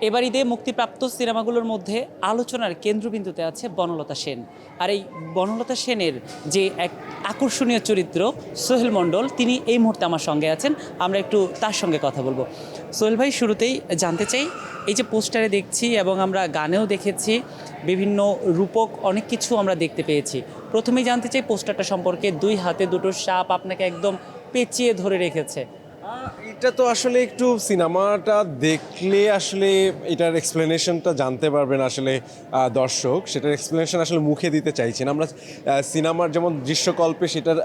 এবার ঈদে মুক্তিপ্রাপ্ত সিনেমাগুলোর মধ্যে আলোচনার কেন্দ্রবিন্দুতে আছে বনলতা সেন। আর এই বনলতা সেনের যে এক আকর্ষণীয় চরিত্র সোহেল মণ্ডল, তিনি এই মুহূর্তে আমার সঙ্গে আছেন। আমরা একটু তার সঙ্গে কথা বলবো। সোহেল ভাই, শুরুতেই জানতে চাই, এই যে পোস্টারে দেখছি এবং আমরা গানেও দেখেছি, বিভিন্ন রূপক অনেক কিছু আমরা দেখতে পেয়েছি। প্রথমেই জানতে চাই পোস্টারটা সম্পর্কে। দুই হাতে দুটো সাপ আপনাকে একদম পেঁচিয়ে ধরে রেখেছে। এটা তো আসলে একটু সিনেমাটা দেখলে আসলে এটার এক্সপ্লেনেশনটা জানতে পারবেন আসলে দর্শক। সেটার এক্সপ্লেনেশন আসলে মুখে দিতে চাইছি না আমরা। সিনেমার যেমন দৃশ্যকল্পে সেটার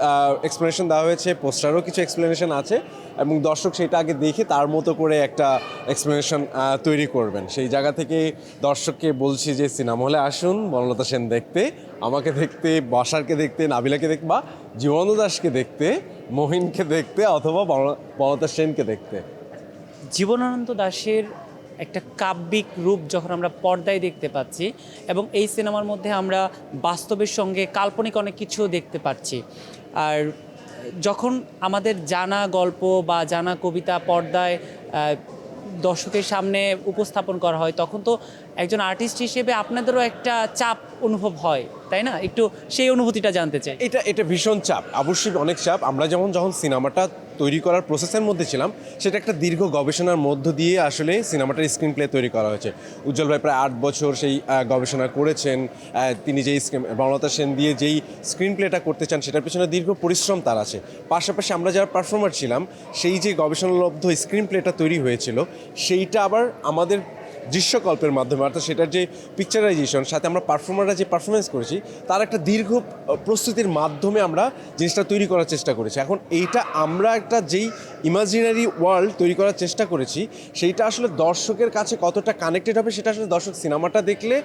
এক্সপ্লেনেশন দেওয়া হয়েছে, পোস্টারও কিছু এক্সপ্লেনেশন আছে, এবং দর্শক সেটা আগে দেখে তার মতো করে একটা এক্সপ্লেনেশন তৈরি করবেন। সেই জায়গা থেকে দর্শককে বলছি যে সিনেমা হলে আসুন বনলতা সেন দেখতে, আমাকে দেখতে, বসারকে দেখতে, নাবিলাকে দেখতে, বা জীবন দাসকে দেখতে, মহিনকে দেখতে, অথবা বনলতা সেনকে দেখতে। জীবনানন্দ দাশের একটা কাব্যিক রূপ যখন আমরা পর্দায় দেখতে পাচ্ছি, এবং এই সিনেমার মধ্যে আমরা বাস্তবের সঙ্গে কাল্পনিক অনেক কিছু দেখতে পাচ্ছি। আর যখন আমাদের জানা গল্প বা জানা কবিতা পর্দায় দর্শকের সামনে উপস্থাপন করা হয়, তখন তো একজন আর্টিস্ট হিসেবে আপনাদেরও একটা চাপ অনুভব হয়, তাই না? একটু সেই অনুভূতিটা জানতে চাই। এটা এটা ভীষণ চাপ, অবশ্যই অনেক চাপ। আমরা যখন সিনেমাটা তৈরি করার প্রসেসের মধ্যে ছিলাম, সেটা একটা দীর্ঘ গবেষণার মধ্য দিয়ে আসলে সিনেমাটার স্ক্রিন প্লে তৈরি করা হয়েছে। উজ্জ্বল ভাই প্রায় 8 বছর সেই গবেষণা করেছেন। তিনি যেই বনলতা সেন দিয়ে যেই স্ক্রিন প্লেটা করতে চান, সেটার পেছনে দীর্ঘ পরিশ্রম তার আছে। পাশাপাশি আমরা যারা পারফর্মার ছিলাম, সেই যে গবেষণালব্ধ স্ক্রিন প্লেটা তৈরি হয়েছিল, সেইটা আবার আমাদের দৃশ্যকল্পের মাধ্যমে, অর্থাৎ সেটার যে পিকচারাইজেশন, সাথে আমরা পারফর্মাররা যে পারফরমেন্স করেছি, তার একটা দীর্ঘ প্রস্তুতির মাধ্যমে আমরা জিনিসটা তৈরি করার চেষ্টা করেছি। এখন এইটা আমরা একটা যেই ইমাজিনারি ওয়ার্ল্ড তৈরি করার চেষ্টা করেছি, সেইটা আসলে দর্শকের কাছে কতটা কানেক্টেড হবে, সেটা আসলে দর্শক সিনেমাটা দেখলে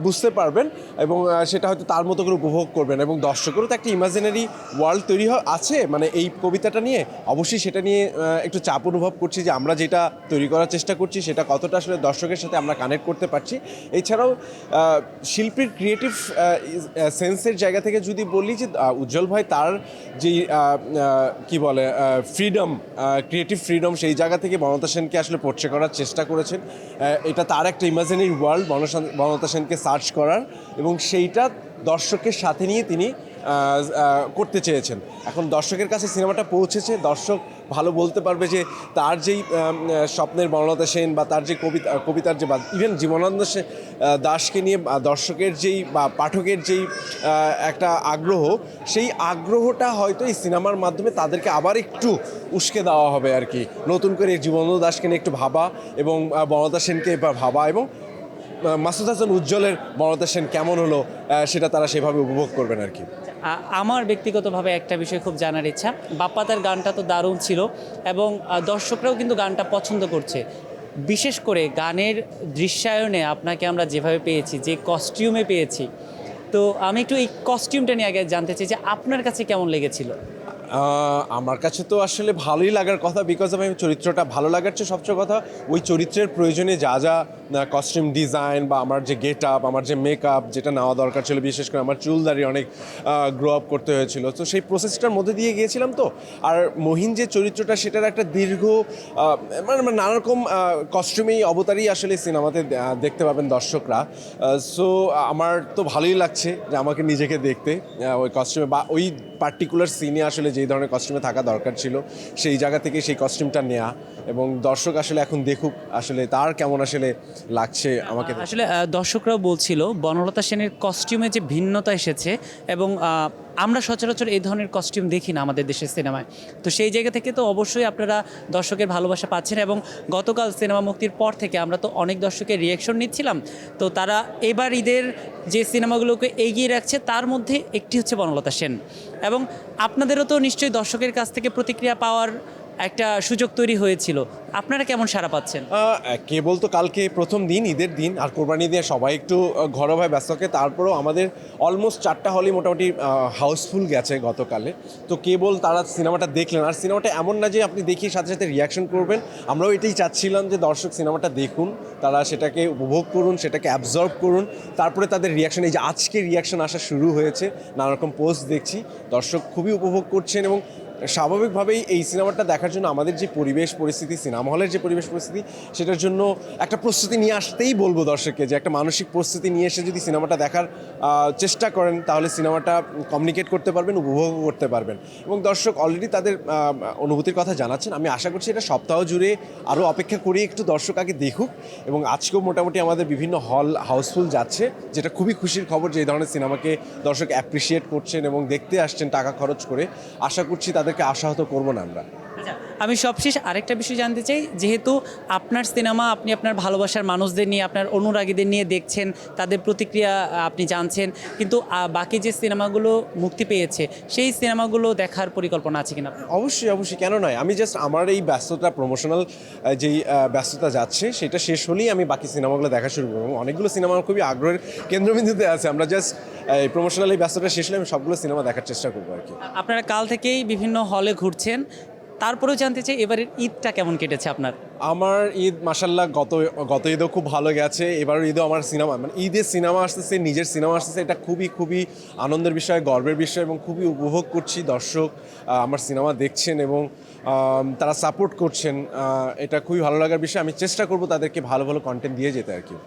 বুঝতে পারবেন, এবং সেটা হয়তো তার মতো করে উপভোগ করবেন। এবং দর্শকেরও তো একটা ইমাজিনারি ওয়ার্ল্ড তৈরি আছে, মানে এই কবিতাটা নিয়ে অবশ্যই সেটা নিয়ে একটু চাপ অনুভব করছি যে আমরা যেটা তৈরি করার চেষ্টা করছি, সেটা কতটা আসলে দর্শকের সাথে আমরা কানেক্ট করতে পারছি। এছাড়াও শিল্পীর ক্রিয়েটিভ সেন্সের জায়গা থেকে যদি বলি, যে উজ্জ্বল ভাই তার যেই কি বলে ফ্রিডম, ক্রিয়েটিভ ফ্রিডম, সেই জায়গা থেকে বনলতা সেনকে আসলে পোর্ট্রে করার চেষ্টা করেছেন। এটা তার একটা ইমাজিনারি ওয়ার্ল্ড বনলতা সেনকে সার্চ করার, এবং সেইটা দর্শকের সাথে নিয়ে তিনি করতে চেয়েছেন। এখন দর্শকের কাছে সিনেমাটা পৌঁছেছে, দর্শক ভালো বলতে পারবে যে তার যেই স্বপ্নের বনলতা সেন, বা তার যে কবিতার যে, বা ইভেন জীবনানন্দ দাশকে নিয়ে দর্শকের যেই বা পাঠকের যেই একটা আগ্রহ, সেই আগ্রহটা হয়তো এই সিনেমার মাধ্যমে তাদেরকে আবার একটু উস্কে দেওয়া হবে আর কি। নতুন করে জীবনানন্দ দাশকে নিয়ে একটু ভাবা, এবং বনলতা সেনকে ভাবা, এবং মাসুদ হাসান উজ্জ্বলের বনলতা সেন কেমন হলো, সেটা তারা সেভাবে উপভোগ করবেন আর কি। আমার ব্যক্তিগতভাবে একটা বিষয় খুব জানার ইচ্ছা। বাপ্পা তার গানটা তো দারুণ ছিল, এবং দর্শকরাও কিন্তু গানটা পছন্দ করছে। বিশেষ করে গানের দৃশ্যায়নে আপনাকে আমরা যেভাবে পেয়েছি, যে কস্টিউমে পেয়েছি, তো আমি একটু এই কস্টিউমটা নিয়ে আগে জানতে চাই যে আপনার কাছে কেমন লেগেছিল। আমার কাছে তো আসলে ভালোই লাগার কথা, বিকজ আমি চরিত্রটা ভালো লাগার চেয়ে সবচেয়ে কথা ওই চরিত্রের প্রয়োজনে যা যা কস্টিউম ডিজাইন, বা আমার যে গেট আপ, আমার যে মেকআপ যেটা নেওয়া দরকার ছিল, বিশেষ করে আমার চুলদারি অনেক গ্রো আপ করতে হয়েছিল, তো সেই প্রসেসটার মধ্যে দিয়ে গিয়েছিলাম। তো আর মহিন যে চরিত্রটা, সেটার একটা দীর্ঘ মানে নানা রকম কস্টিউমেই অবতারই আসলে সিনেমাতে দেখতে পাবেন দর্শকরা। সো আমার তো ভালোই লাগছে যে আমাকে নিজেকে দেখতে ওই কস্টিউমে, বা ওই পার্টিকুলার সিনে আসলে যেই ধরনের কস্টিউমে থাকা দরকার ছিল, সেই জায়গা থেকে সেই কস্টিউমটা নেওয়া, এবং দর্শক আসলে এখন দেখুক আসলে তার কেমন আসলে লাগছে আমাকে। আসলে দর্শকরাও বলছিল বনলতা সেনের কস্টিউমে যে ভিন্নতা এসেছে, এবং আমরা সচরাচর এই ধরনের কস্টিউম দেখি না আমাদের দেশের সিনেমায়। তো সেই জায়গা থেকে তো অবশ্যই আপনারা দর্শকের ভালোবাসা পাচ্ছেন, এবং গতকাল সিনেমা মুক্তির পর থেকে আমরা তো অনেক দর্শকের রিয়াকশন নিচ্ছিলাম। তো তারা এবার ঈদের যে সিনেমাগুলোকে এগিয়ে রাখছে, তার মধ্যে একটি হচ্ছে বনলতা সেন, এবং আপনাদেরও তো নিশ্চয়ই দর্শকের কাছ থেকে প্রতিক্রিয়া পাওয়ার একটা সুযোগ তৈরি হয়েছিল। আপনারা কেমন সাড়া পাচ্ছেন? কেবল তো কালকে প্রথম দিন, ঈদের দিন, আর কোরবানি দিয়ে সবাই একটু ঘরোভাবে ব্যস্ত থাকে, তারপরেও আমাদের অলমোস্ট 4টা হলই মোটামুটি হাউসফুল গেছে গতকালে। তো কেবল তারা সিনেমাটা দেখলেন, আর সিনেমাটা এমন না যে আপনি দেখিয়ে সাথে সাথে রিয়াকশন করবেন। আমরাও এটাই চাচ্ছিলাম যে দর্শক সিনেমাটা দেখুন, তারা সেটাকে উপভোগ করুন, সেটাকে অ্যাবজর্ব করুন, তারপরে তাদের রিয়াকশন, এই যে আজকে রিয়াকশন আসা শুরু হয়েছে, নানা রকম পোস্ট দেখছি, দর্শক খুবই উপভোগ করছেন, এবং স্বাভাবিকভাবেই এই সিনেমাটা দেখার জন্য আমাদের যে পরিবেশ পরিস্থিতি, সিনেমা হলের যে পরিবেশ পরিস্থিতি, সেটার জন্য একটা প্রস্তুতি নিয়ে আসতেই বলবো দর্শককে, যে একটা মানসিক প্রস্তুতি নিয়ে এসে যদি সিনেমাটা দেখার চেষ্টা করেন তাহলে সিনেমাটা কমিউনিকেট করতে পারবেন, উপভোগ করতে পারবেন। এবং দর্শক অলরেডি তাদের অনুভূতির কথা জানাচ্ছেন। আমি আশা করছি এটা সপ্তাহ জুড়ে আরও অপেক্ষা করি একটু দর্শক আগে দেখুক। এবং আজকেও মোটামুটি আমাদের বিভিন্ন হল হাউসফুল যাচ্ছে, যেটা খুবই খুশির খবর যে এই ধরনের সিনেমাকে দর্শক অ্যাপ্রিসিয়েট করছেন এবং দেখতে আসছেন টাকা খরচ করে। আশা করছি তাদেরকে আশাহত করবো না আমরা। আচ্ছা, আমি সবশেষ আরেকটা বিষয় জানতে চাই, যেহেতু আপনার সিনেমা আপনি আপনার ভালোবাসার মানুষদের নিয়ে, আপনার অনুরাগীদের নিয়ে দেখছেন, তাদের প্রতিক্রিয়া আপনি জানছেন, কিন্তু বাকি যে সিনেমাগুলো মুক্তি পেয়েছে সেই সিনেমাগুলো দেখার পরিকল্পনা আছে কিনা? অবশ্যই অবশ্যই, কেন নয়। আমি জাস্ট আমার এই ব্যস্ততা, প্রমোশনাল যেই ব্যস্ততা যাচ্ছে সেটা শেষ হলেই আমি বাকি সিনেমাগুলো দেখা শুরু করবো। এবং অনেকগুলো সিনেমা আমার খুবই আগ্রহের কেন্দ্রবিন্দুতে আছে। আমরা জাস্ট এই প্রমোশনাল এই ব্যস্ততা শেষ হলে আমি সবগুলো সিনেমা দেখার চেষ্টা করবো আর কি। আপনারা কাল থেকেই বিভিন্ন হলে ঘুরছেন, তারপরেও জানতে চাই এবারের ঈদটা কেমন কেটেছে আপনার? আমার ঈদ মাশাল্লাহ গত ঈদও খুব ভালো গেছে। এবারের ঈদও আমার সিনেমা, মানে ঈদের সিনেমা আসতেছে, নিজের সিনেমা আসতেছে, এটা খুবই খুবই আনন্দের বিষয়, গর্বের বিষয়, এবং খুবই উপভোগ করছি। দর্শক আমার সিনেমা দেখছেন এবং তারা সাপোর্ট করছেন, এটা খুবই ভালো লাগার বিষয়। আমি চেষ্টা করব তাদেরকে ভালো ভালো কন্টেন্ট দিয়ে যেতে আর কি।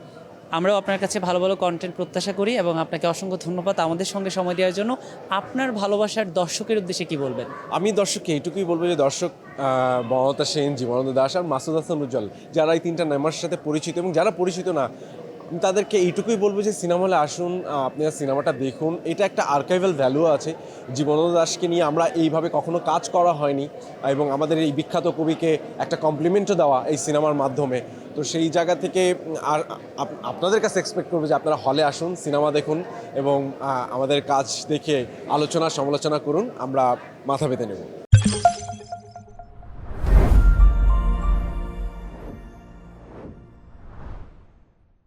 আমরাও আপনার কাছে ভালো ভালো কন্টেন্ট প্রত্যাশা করি এবং আপনাকে অসংখ্য ধন্যবাদ আমাদের সঙ্গে সময় দেওয়ার জন্য। আপনার ভালোবাসার দর্শকের উদ্দেশ্যে কি বলবেন? আমি দর্শককে এইটুকুই বলবো যে দর্শক বনলতা সেন, জীবনানন্দ দাস আর মাসুদ হাসান উজ্জ্বল, যারা এই তিনটা নামের সাথে পরিচিত এবং যারা পরিচিত না, আমি তাদেরকে এইটুকুই বলবো যে সিনেমা হলে আসুন, আপনারা সিনেমাটা দেখুন। এটা একটা আর্কাইভাল ভ্যালু আছে। জীবনানন্দ দাশকে নিয়ে আমরা এইভাবে কখনো কাজ করা হয়নি, এবং আমাদের এই বিখ্যাত কবিকে একটা কমপ্লিমেন্টও দেওয়া এই সিনেমার মাধ্যমে। তো সেই জায়গা থেকে আর আপনাদের কাছে এক্সপেক্ট করবো যে আপনারা হলে আসুন, সিনেমা দেখুন এবং আমাদের কাজ দেখে আলোচনা সমালোচনা করুন, আমরা মাথা পেতে নেব।